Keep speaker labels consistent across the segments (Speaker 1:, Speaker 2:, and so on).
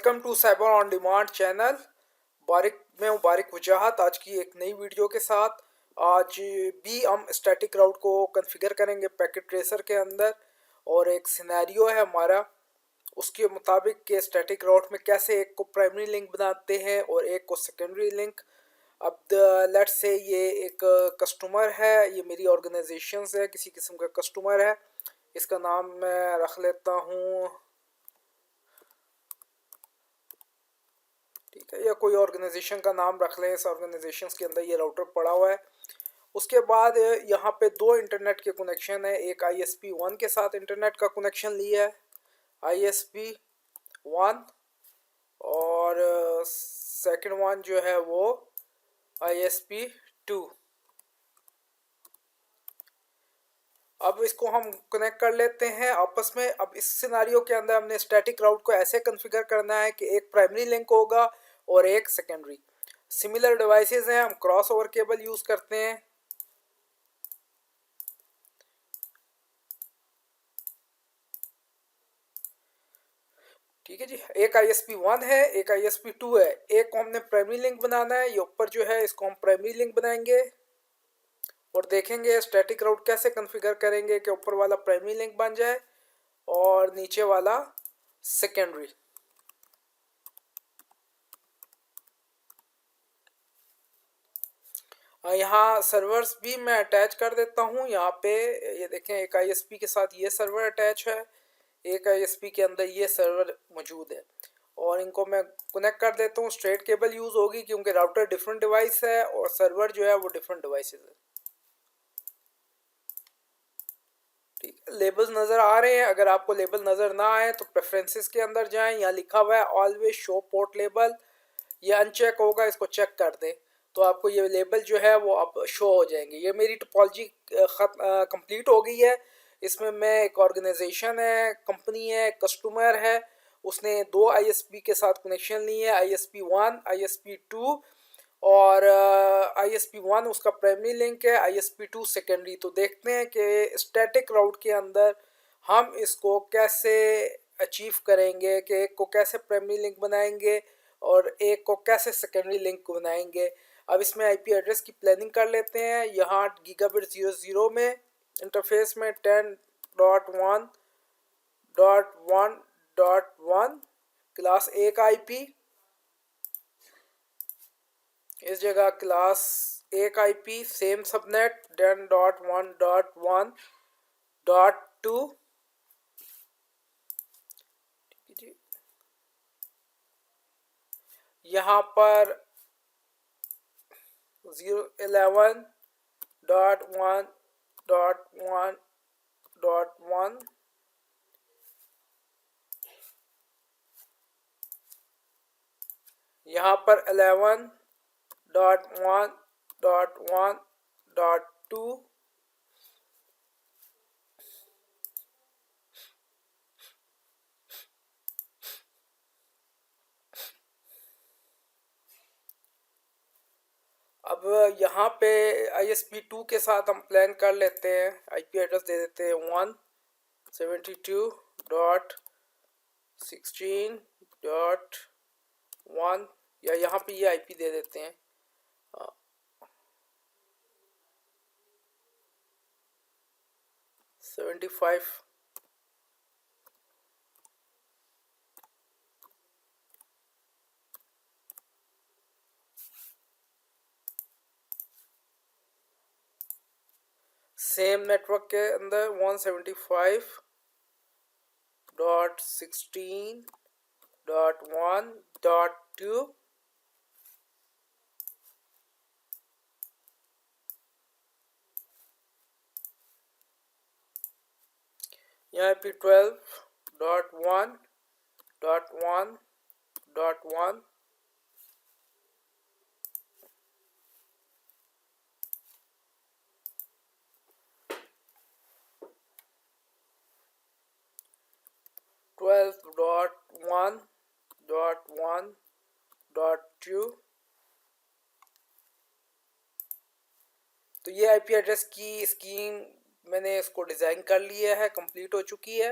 Speaker 1: Welcome to cyber on demand channel. मैं हूं बारिक वजाहत। आज की एक नई वीडियो के साथ आज भी हम स्टैटिक राउट को कॉन्फ़िगर करेंगे पैकेट ट्रेसर के अंदर, और एक सिनेरियो है हमारा उसके मुताबिक कि स्टैटिक राउट में कैसे एक को प्राइमरी लिंक बनाते हैं और एक को सेकेंडरी लिंक। अब लेट्स से ये एक कस्टमर है, ये मेरी ऑर्गेनाइजेशन है, किसी किस्म का कस्टमर है। इसका नाम मैं रख लेता हूँ, ठीक है, या कोई ऑर्गेनाइजेशन का नाम रख लें। इस ऑर्गेनाइजेशन के अंदर ये राउटर पड़ा हुआ है। उसके बाद यहाँ पे दो इंटरनेट के कनेक्शन है। एक ISP1 के साथ इंटरनेट का कनेक्शन लिया है, ISP1, और सेकंड वन जो है वो ISP2। अब इसको हम कनेक्ट कर लेते हैं आपस में। अब इस सिनेरियो के अंदर हमने स्टैटिक राउट को ऐसे कॉन्फ़िगर करना है कि एक प्राइमरी लिंक होगा और एक सेकेंडरी। सिमिलर डिवाइसेस हैं, हम क्रॉस ओवर केबल यूज़ करते हैं। ठीक है जी, एक ISP1 है, एक ISP2 है। एक को हमने प्राइमरी लिंक बनाना है, ये ऊपर जो है इसको हम प्राइमरी लिंक बनाएंगे और देखेंगे स्टैटिक राउट कैसे कॉन्फ़िगर करेंगे कि ऊपर वाला प्राइमरी लिंक बन जाए और नीचे वाला सेकेंडरी। यहाँ सर्वर्स भी मैं अटैच कर देता हूँ। यहाँ पे ये देखें, एक ISP के साथ ये सर्वर अटैच है, एक ISP के अंदर ये सर्वर मौजूद है, और इनको मैं कनेक्ट कर देता हूँ। स्ट्रेट केबल यूज़ होगी क्योंकि राउटर डिफरेंट डिवाइस है और सर्वर जो है वो डिफरेंट डिवाइसेस है। ठीक है, लेबल्स नज़र आ रहे हैं। अगर आपको लेबल नज़र ना आए तो प्रेफरेंसेस के अंदर जाएं, यहाँ लिखा हुआ है ऑलवेज शो पोर्ट लेबल, ये अनचेक होगा, इसको चेक कर दें तो आपको ये लेबल जो है वो अब शो हो जाएंगे। ये मेरी टोपोलॉजी कंप्लीट हो गई है। इसमें मैं एक ऑर्गेनाइजेशन है, कंपनी है, कस्टमर है, उसने दो ISP के साथ कनेक्शन लिए है, ISP1, ISP2, और ISP1 उसका प्राइमरी लिंक है, ISP2 सेकेंडरी। तो देखते हैं कि स्टैटिक राउट के अंदर हम इसको कैसे अचीव करेंगे, कि एक को कैसे प्राइमरी लिंक बनाएंगे और एक को कैसे सेकेंडरी लिंक बनाएंगे। अब इसमें IP एड्रेस की प्लानिंग कर लेते हैं। यहाँ गीगाबिट 00 में इंटरफेस में 10.1.1.1 क्लास A का IP, इस जगह क्लास A का IP, सेम सबनेट 10.1.1.2। यहाँ पर 11.1.1.1, यहाँ पर 11.1.1.2, अब यहाँ पे ISP2 के साथ हम प्लान कर लेते हैं। IP एड्रेस दे देते हैं 172.16.1, या यहाँ पे ये IP दे देते हैं 75। सेम नेटवर्क के अंदर 175.16.1.2, यहाँ पे 12.1.1.1, twelve dot one dot one dot to. तो ये IP एड्रेस की स्कीम मैंने इसको डिज़ाइन कर लिया है, कंप्लीट हो चुकी है।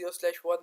Speaker 1: 0/1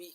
Speaker 1: B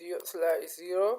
Speaker 1: 0/0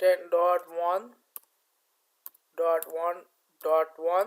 Speaker 1: 10.1.1.1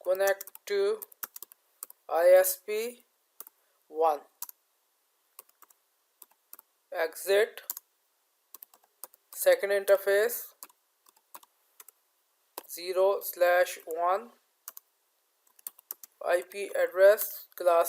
Speaker 1: connect to ISP1 exit second interface 0/1 IP address class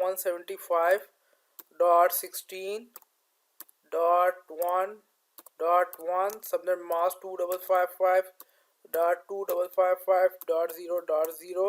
Speaker 1: 175.16.1.1 subnet mask 2555.255.0.0.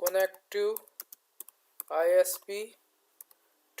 Speaker 1: connect to ISP2.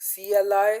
Speaker 1: CLI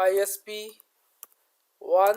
Speaker 1: ISP1,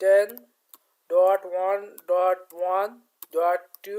Speaker 1: 10.1.1.2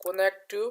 Speaker 1: connect to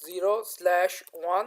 Speaker 1: 0/1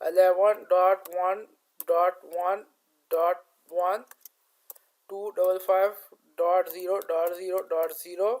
Speaker 1: 11.1.1.1 255.0.0.0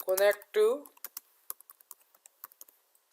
Speaker 1: connect to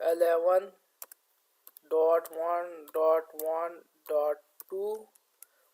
Speaker 1: 11.1.1.2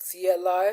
Speaker 1: CLI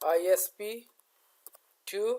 Speaker 1: ISP2,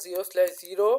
Speaker 1: 0/0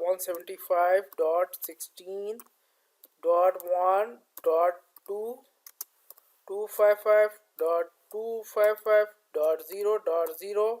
Speaker 1: 175.16.1.2.255.255.0.0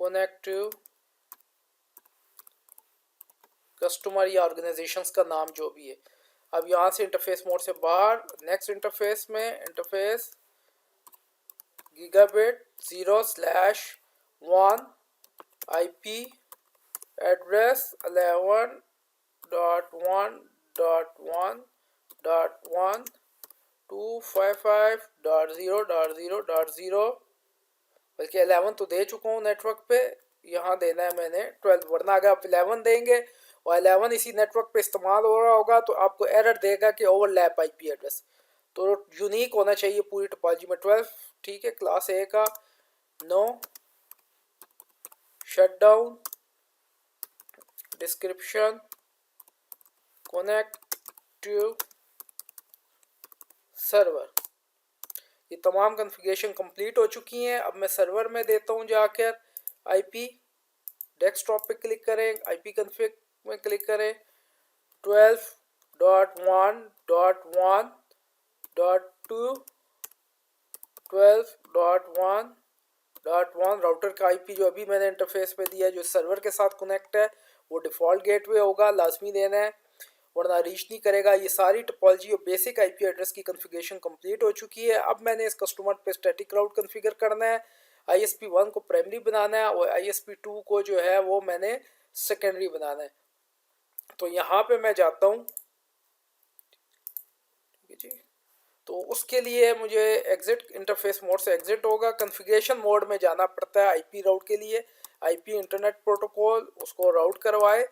Speaker 1: connective customer या ऑर्गेनाइजेशंस का नाम जो भी है। अब यहाँ से इंटरफेस मोड से बाहर नेक्स्ट इंटरफेस में इंटरफेस गीगाबिट 0/1 IP एड्रेस 11.1.1.1.255.0.0.0 बल्कि 11 तो दे चुका हूँ नेटवर्क पे, यहाँ देना है मैंने 12, वरना अगर आप 11 देंगे और 11 इसी नेटवर्क पे इस्तेमाल हो रहा होगा तो आपको एरर देगा कि ओवरलैप आईपी एड्रेस, तो यूनिक होना चाहिए पूरी टोपोलॉजी में 12। ठीक है, क्लास ए का no shutdown description connective server, ये तमाम कॉन्फ़िगरेशन कंप्लीट हो चुकी हैं। अब मैं सर्वर में देता हूँ जाकर आईपी, डेस्कटॉप पे क्लिक करें, आईपी कॉन्फ़िग में क्लिक करें, 12.1.1.2 12.1.1 राउटर का आईपी जो अभी मैंने इंटरफेस पे दिया है, जो सर्वर के साथ कनेक्ट है, वो डिफ़ॉल्ट गेटवे होगा, लाजमी देना है वरना रीच नहीं करेगा। ये सारी टोपोलॉजी और बेसिक आईपी एड्रेस की कॉन्फ़िगरेशन कंप्लीट हो चुकी है। अब मैंने इस कस्टमर पे स्टैटिक राउट कॉन्फ़िगर करना है, ISP1 को प्राइमरी बनाना है और ISP2 को जो है वो मैंने सेकेंडरी बनाना है। तो यहाँ पे मैं जाता हूँ, ठीक है जी, तो उसके लिए मुझे एग्जिट इंटरफेस मोड से एग्जिट होगा, कॉन्फ़िगरेशन मोड में जाना पड़ता है आईपी राउट के लिए। आईपी इंटरनेट प्रोटोकॉल उसको राउट करवाए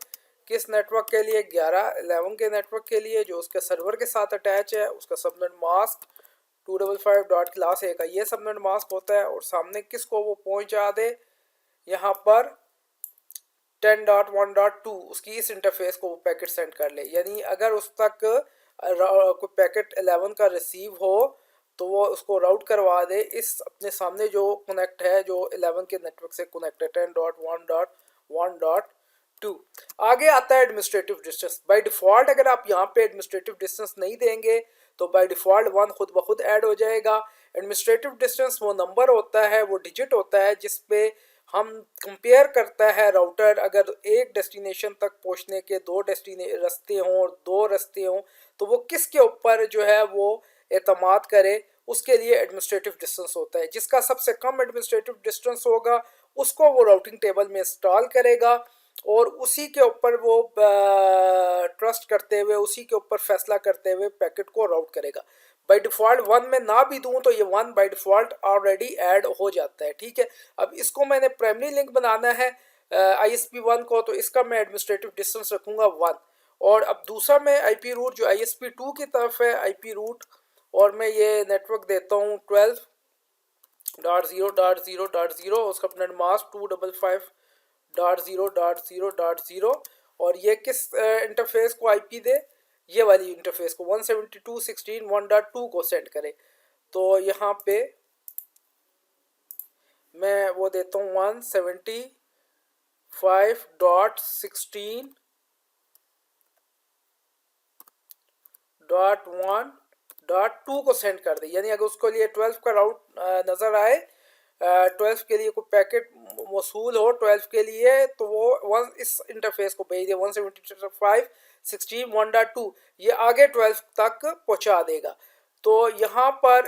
Speaker 1: किस नेटवर्क के लिए, 11 के नेटवर्क के लिए जो उसके सर्वर के साथ अटैच है। उसका subnet mask 255 dot class A का ये सबनेट मास्क होता है और सामने किसको वो पहुंचा दे, यहाँ पर 10.1.2 उसकी इस इंटरफेस को वो पैकेट सेंड कर ले। यानी अगर उस तक कोई पैकेट 11 का रिसीव हो तो वो उसको राउट करवा दे इस अपने सामने जो कनेक्ट है, जो 11 के नेटवर्क से कनेक्ट है 10.1.1.2। आगे आता है एडमिनिस्ट्रेटिव डिस्टेंस। बाय डिफ़ॉल्ट अगर आप यहाँ पे एडमिनिस्ट्रेटिव डिस्टेंस नहीं देंगे तो बाय डिफ़ॉल्ट 1 खुद ब खुद ऐड हो जाएगा। एडमिनिस्ट्रेटिव डिस्टेंस वो नंबर होता है, वो डिजिट होता है जिस पे हम कंपेयर करता है राउटर, अगर एक डेस्टिनेशन तक पहुंचने के दो रास्ते हों और दो रास्ते हों तो वो किसके ऊपर जो है वो एतमाद करे, उसके लिए एडमिनिस्ट्रेटिव डिस्टेंस होता है। जिसका सबसे कम एडमिनिस्ट्रेटिव डिस्टेंस होगा उसको वो राउटिंग टेबल में इंस्टॉल करेगा और उसी के ऊपर वो ट्रस्ट करते हुए, उसी के ऊपर फैसला करते हुए पैकेट को राउट करेगा। बाय डिफ़ॉल्ट 1 में ना भी दूं तो ये 1 बाय डिफ़ॉल्ट ऑलरेडी ऐड हो जाता है। ठीक है, अब इसको मैंने प्राइमरी लिंक बनाना है ISP1 को, तो इसका मैं एडमिनिस्ट्रेटिव डिस्टेंस रखूंगा 1। और अब दूसरा मैं IP रूट जो ISP2 की तरफ है IP रूट, और मैं ये नेटवर्क देता हूँ 12.0.0.0, उसका अपना मास्क 255.0.0.0 और ये किस इंटरफेस को आईपी दे, ये वाली इंटरफेस को 172.16.1.2 को सेंड करे। तो यहाँ पे मैं वो देता हूँ 175.16.1.2 को सेंड कर दे। यानी अगर उसको लिए 12 का राउट नज़र आए, 12 के लिए कोई पैकेट मौसूल हो 12 के लिए, तो वो इस इंटरफेस को भेज दे 175.16.1.2, ये आगे 12 तक पहुंचा देगा। तो यहाँ पर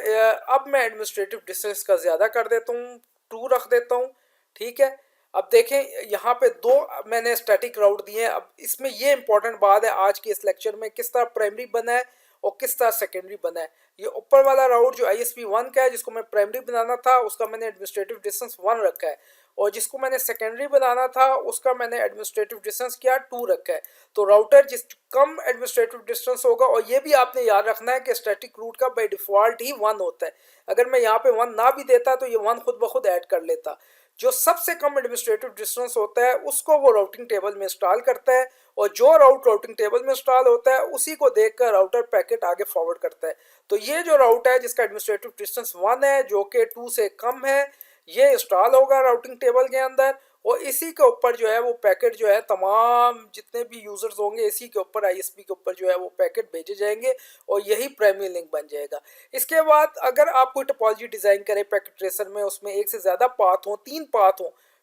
Speaker 1: अब मैं एडमिनिस्ट्रेटिव डिस्टेंस का ज़्यादा कर देता हूँ, 2 रख देता हूँ। ठीक है, अब देखें यहाँ पे 2 मैंने स्टैटिक राउट दिए हैं। अब इसमें ये इंपॉर्टेंट बात है आज के इस लेक्चर में, किस तरह प्राइमरी बना है और किस तरह सेकेंडरी बना है। ये ऊपर वाला राउट जो ISP1 का है जिसको मैं प्राइमरी बनाना था उसका मैंने एडमिनिस्ट्रेटिव डिस्टेंस 1 रखा है, और जिसको मैंने सेकेंडरी बनाना था उसका मैंने एडमिनिस्ट्रेटिव डिस्टेंस क्या 2 रखा है। तो राउटर जिस कम एडमिनिस्ट्रेटिव डिस्टेंस होगा, और ये भी आपने याद रखना है कि स्टैटिक रूट का बाय डिफ़ॉल्ट ही 1 होता है। अगर मैं यहाँ पे 1 ना भी देता तो ये 1 खुद ब खुद ऐड कर लेता। जो सबसे कम एडमिनिस्ट्रेटिव डिस्टेंस होता है उसको वो राउटिंग टेबल में इंस्टॉल करता है, और जो राउट राउटिंग टेबल में इंस्टॉल होता है उसी को देखकर राउटर पैकेट आगे फॉरवर्ड करता है। तो ये जो राउट है जिसका एडमिनिस्ट्रेटिव डिस्टेंस 1 है, जो कि 2 से कम है, ये इंस्टॉल होगा राउटिंग टेबल के अंदर, और इसी के ऊपर जो है वो पैकेट जो है तमाम जितने भी यूज़र्स होंगे इसी के ऊपर ISP के ऊपर जो है वो पैकेट भेजे जाएंगे और यही प्राइमरी लिंक बन जाएगा। इसके बाद अगर आप कोई टोपोलॉजी डिज़ाइन करें पैकेट ट्रेसर में, उसमें एक से ज़्यादा पाथ हों, 3 पाथ हों,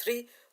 Speaker 1: 3.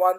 Speaker 1: 1,